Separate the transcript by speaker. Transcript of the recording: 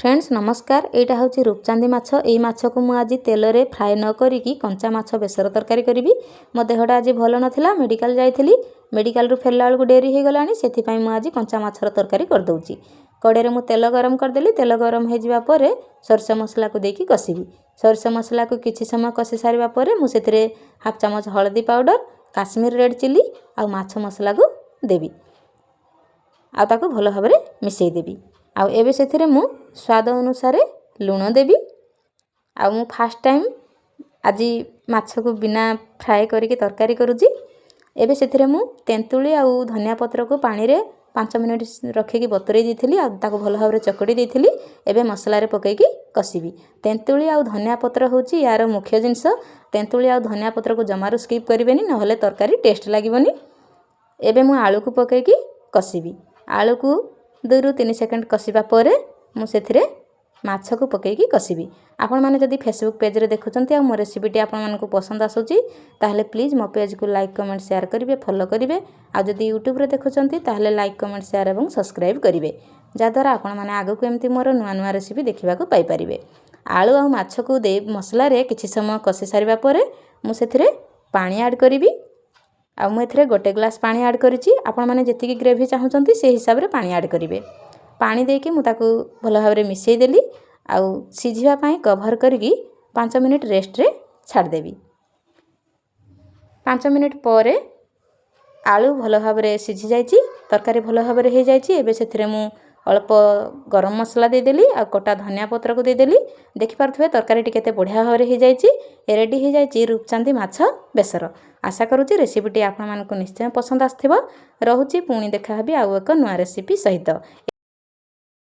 Speaker 1: Friends नमस्कार। यहाँ हूँ रूपचांदी माछ। यही माछ को मुझे तेल रे फ्राए न करी कंचा माछ बेसर तरकारी करी। मो देहटा आज भल नाला मेडिकल जाइली। मेडिकल रू फेरला बेलू डेरी हो गला से मुझे कंचा माछर तरकारी करदे। कड़े मु तेल गरम करदेली। तेल गरम हो जावापर सोरिष मसला को देकी कषिबी। सोरिष मसला को किछि समय कषि सारा पर मुझे हाफ चामच हलदी पाउडर, काश्मीर रेड चिली आ माछ मसला को देवी। आताको भल भाव में मिसई देवी। आउ एबे सेथिरे मु स्वाद अनुसार लुण देवी। आउ मु फास्ट टाइम आज माछ को बिना फ्राए करके तरकारी करूची। एबे सेथिरे मु तेंतुली आउ धनिया पत्र को पानी रे 5 मिनिट रखिकी बतुरई देथिली। आ ताको भल भाव में चकड़ी देथिली। एबे मसला रे पकईकी कषिबी। तेंतुली आउ धनिया पत्र होची यार मुख्य जिनस। तेंतुली आउ धनिया पत्र को जमारू स्किप करिवेनी, नहले तरकारी टेस्ट लागिवनी। एबे मु आलू को पकईकी कषिबी। आलू को 2 ରୁ 3 सेकंड कषिबा परे मु सेथिरे माछ को पकईकी कषिबी। आपण माने जदि फेसबुक पेज रे देखुचंती आ मो रेसिपीटी आपण मानकु पसंद आसुची ताहले प्लीज मो पेज को लाइक कमेंट शेयर करिवे, फॉलो करिवे। आ जदि यूट्यूब रे देखुचंती ताहले लाइक कमेंट शेयर एवं सब्सक्राइब करिवे, जा द्वारा आपण माने आगु को एमती मोर नुआ नुआ रेसिपी देखिबा को पाई परिवे। आलू आ माछ को दे मसला रे किछि समय कषि सारिबा परे मु सेथिरे पानी ऐड करिवि। आ मु एथिरे 1 ग्लास पानी ऐड करिछि। आपण माने जेतिकी ग्रेवी चाहुचंती से हिसाब रे पानी ऐड करिवे। पानी देके मु ताकू भल भाव में मिसई देली। आउ सिझिबा पई कवर करके 5 मिनिट रेस्ट रे छाड़ देवी। 5 मिनिट परे आलू भल भाव में सिझी जाइछि, तरकारी भल भाव में हो जाइछि। एबे सेथिरे मु अल्प गरम मसला दे देली आ कटा धनिया पत्र को दे देली। देखि पारथुबे तरकारी टी केते बढ़िया भाव में हो जाइछि। रेडी हो जाइछि रूपचांदी माछ बेसर। आशा करूछि रेसिपीटी आपण मानकु निश्चय पसंद आस्थिबो। रहुछि पुणी देखा हबी आउ एक नुआ रेसिपी सहित।